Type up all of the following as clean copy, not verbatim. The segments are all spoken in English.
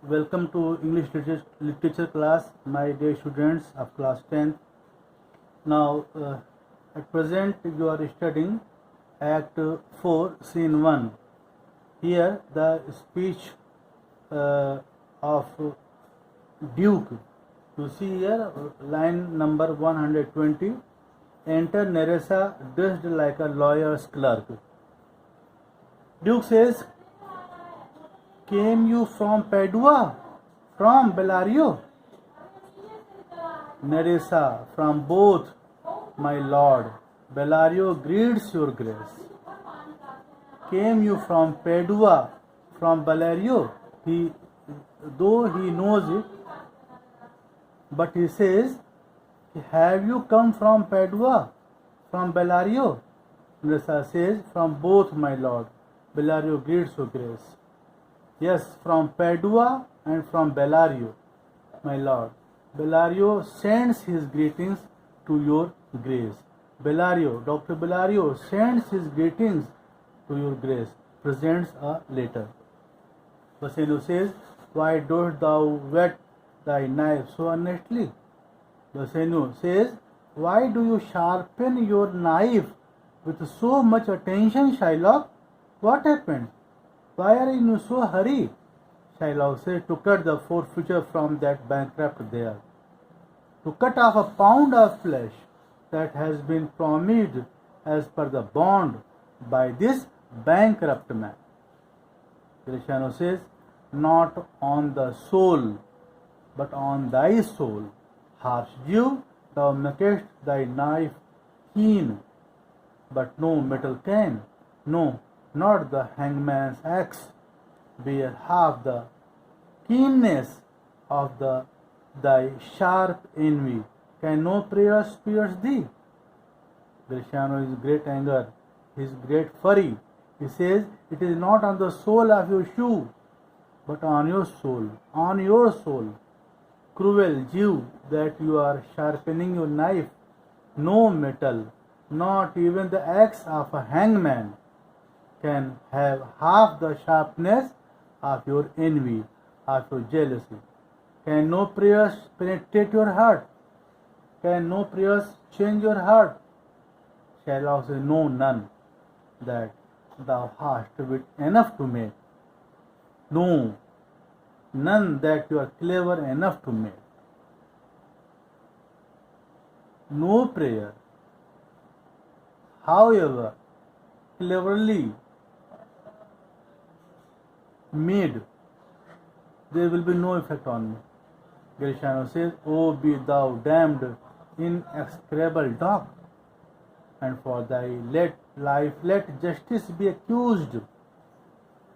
Welcome to English literature class, my dear students of class 10th. Now, at present, you are studying Act 4, Scene 1. Here, the speech of Duke. You see here, line number 120. Enter Nerissa dressed like a lawyer's clerk. Duke says, "Came you from Padua? From Bellario?" Nerissa, "From both, my lord. Bellario greets your grace." "Came you from Padua? From Bellario?" Though he knows it, but he says, "Have you come from Padua? From Bellario?" Nerissa says, "From both, my lord. Bellario greets your grace." "Yes, from Padua and from Bellario, my lord. Bellario sends his greetings to your grace." Dr. Bellario sends his greetings to your grace, presents a letter. Bassanio says, "Why dost thou whet thy knife so earnestly?" Bassanio says, "Why do you sharpen your knife with so much attention, Shylock? What happened? Why are you in so hurry?" Shylock says, "To cut the forfeiture from that bankrupt there. To cut off a pound of flesh that has been promised as per the bond by this bankrupt man." Gratiano says, "Not on the soul, but on thy soul. Harsh Jew, thou makest thy knife keen, but no metal can. No, not the hangman's axe bear half the keenness of thy sharp envy. Can no prayer pierce thee?" Gratiano is great anger. He is great fury. He says, "It is not on the sole of your shoe, but on your soul. On your soul. Cruel Jew, that you are sharpening your knife. No metal, not even the axe of a hangman, can have half the sharpness of your envy, of your jealousy. Can no prayers penetrate your heart? Can no prayers change your heart?" Shylock says, "No, none that thou hast wit enough to make. No, none that you are clever enough to make. No prayer, however cleverly made, there will be no effect on me." Gratiano says, "Oh, be thou damned, inexecrable dog, and for thy life let justice be accused."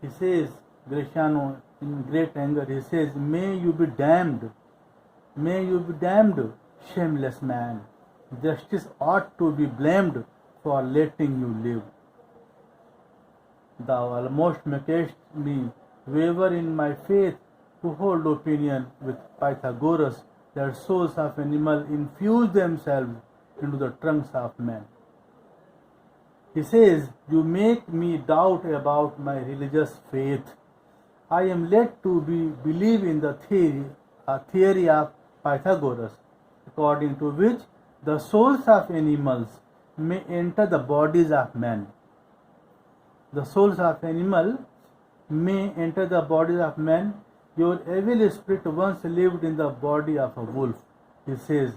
He says, Gratiano in great anger, he says, "May you be damned. May you be damned, shameless man. Justice ought to be blamed for letting you live. Thou almost makest me waver in my faith to hold opinion with Pythagoras that souls of animals infuse themselves into the trunks of men." He says, "You make me doubt about my religious faith. I am led to believe in the theory of Pythagoras, according to which the souls of animals may enter the bodies of men. The souls of animals may enter the bodies of men. Your evil spirit once lived in the body of a wolf." He says,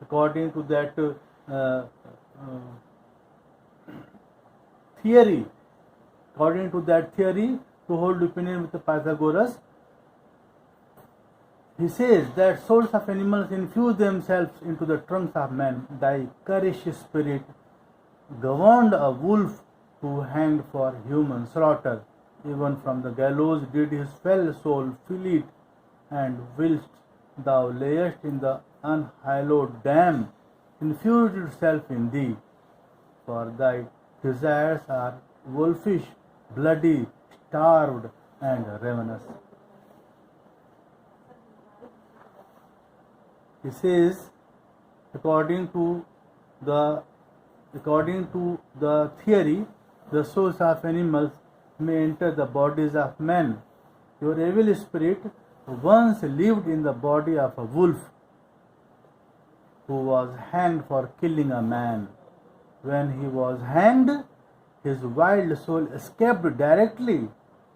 according to that theory, to hold opinion with the Pythagoras, he says that souls of animals infuse themselves into the trunks of men. Thy currish spirit governed a wolf who hanged for human slaughter. Even from the gallows did his fell soul feel it, and whilst thou layest in the unhallowed dam, infused itself in thee. For thy desires are wolfish, bloody, starved, and ravenous." He says, according to the theory, the souls of animals may enter the bodies of men. Your evil spirit once lived in the body of a wolf who was hanged for killing a man. When he was hanged, his wild soul escaped directly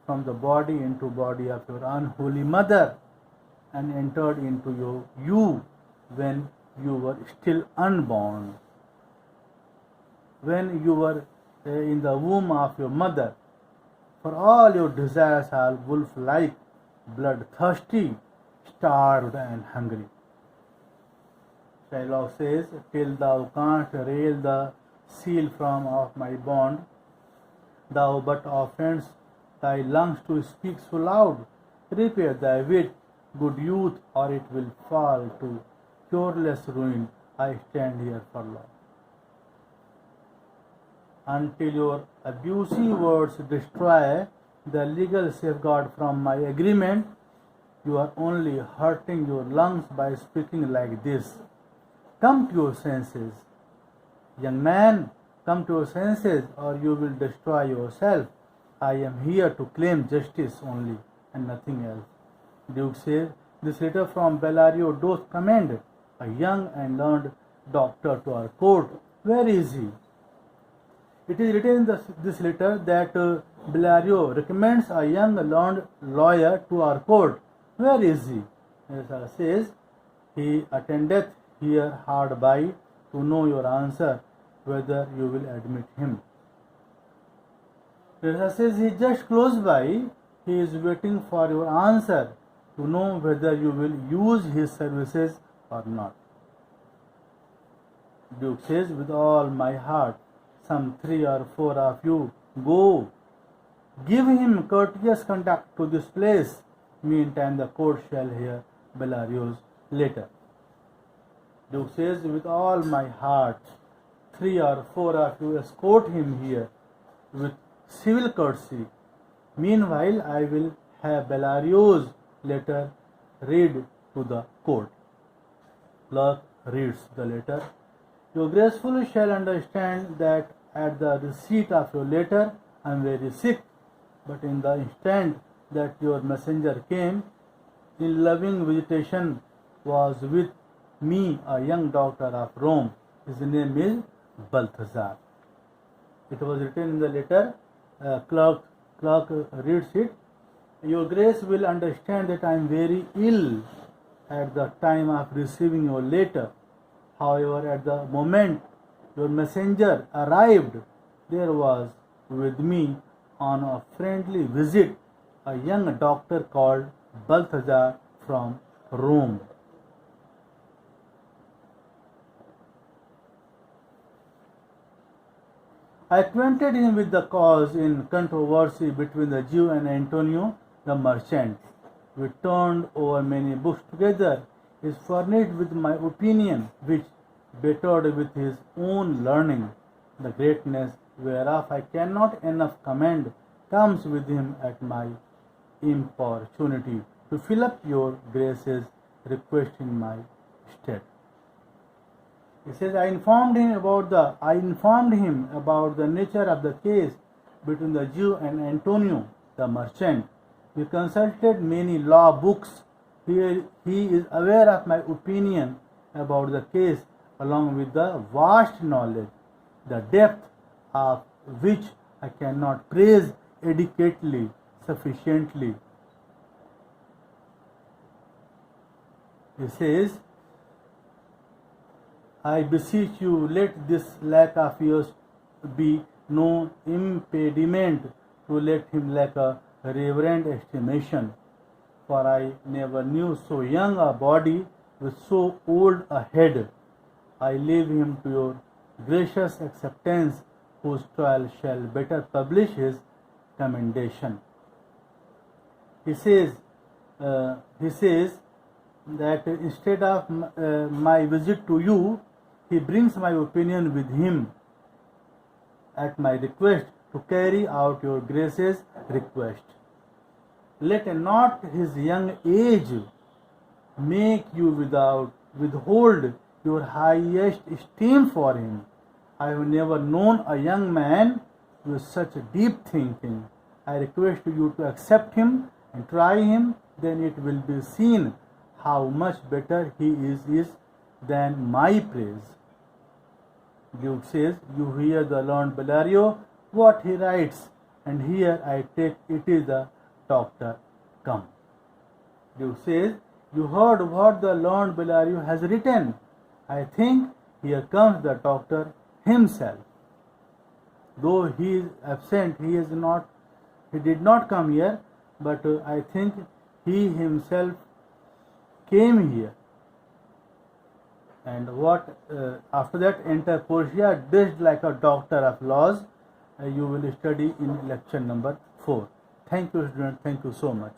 from the body into body of your unholy mother and entered into you when you were still unborn. When you were in the womb of your mother, for all your desires are wolf-like, bloodthirsty, starved and hungry. Shylock says, till thou canst rail the seal from off my bond, thou but offendest thy lungs to speak so loud. Prepare thy wit, good youth, or it will fall to cureless ruin. I stand here forlorn. Until your abusive words destroy the legal safeguard from my agreement, you are only hurting your lungs by speaking like this. Come to your senses. Young man, come to your senses, or you will destroy yourself. I am here to claim justice only, and nothing else. Duke says, this letter from Bellario doth commend a young and learned doctor to our court. Where is he? It is written in this letter that Bellario recommends a young learned lawyer to our court. Where is he? It says, he attendeth here hard by to know your answer, whether you will admit him. It says, he is just close by. He is waiting for your answer to know whether you will use his services or not. Duke says, with all my heart, some 3 or 4 of you go. Give him courteous conduct to this place. Meantime, the court shall hear Bellario's letter. Duke says, with all my heart, 3 or 4 of you escort him here with civil courtesy. Meanwhile, I will have Bellario's letter read to the court. Clerk reads the letter. Your graceful shall understand that at the receipt of your letter I am very sick, but in the instant that your messenger came, in loving visitation was with me a young doctor of Rome. His name is Balthazar. It was written in the letter. Clerk reads it. Your grace will understand that I am very ill at the time of receiving your letter. However, at the moment your messenger arrived, there was with me on a friendly visit a young doctor called Balthazar from Rome. I acquainted him with the cause in controversy between the Jew and Antonio the merchant. We turned over many books together. He is furnished with my opinion, which, bettered with his own learning, the greatness whereof I cannot enough commend, comes with him at my importunity to fill up your grace's request in my stead. He says, I informed him about the nature of the case between the Jew and Antonio the merchant. We consulted many law books. He is aware of my opinion about the case, along with the vast knowledge, the depth of which I cannot praise adequately, sufficiently. He says, I beseech you, let this lack of yours be no impediment to let him lack a reverent estimation. For I never knew so young a body with so old a head. I leave him to your gracious acceptance, whose trial shall better publish his commendation. He says that instead of my visit to you, he brings my opinion with him at my request to carry out your grace's request. Let not his young age make you withhold your highest esteem for him. I have never known a young man with such deep thinking. I request you to accept him and try him then it will be seen how much better he is than my praise. Duke says, you hear the learned Bellario, what he writes, and here I take it is the doctor come. Duke says, you heard what the learned Bellario has written. I think here comes the doctor himself. Though he is absent, he did not come here, but I think he himself came here. And what after that, enter Portia dressed like a doctor of laws. You will study in lecture number 4. Thank you, students. Thank you so much.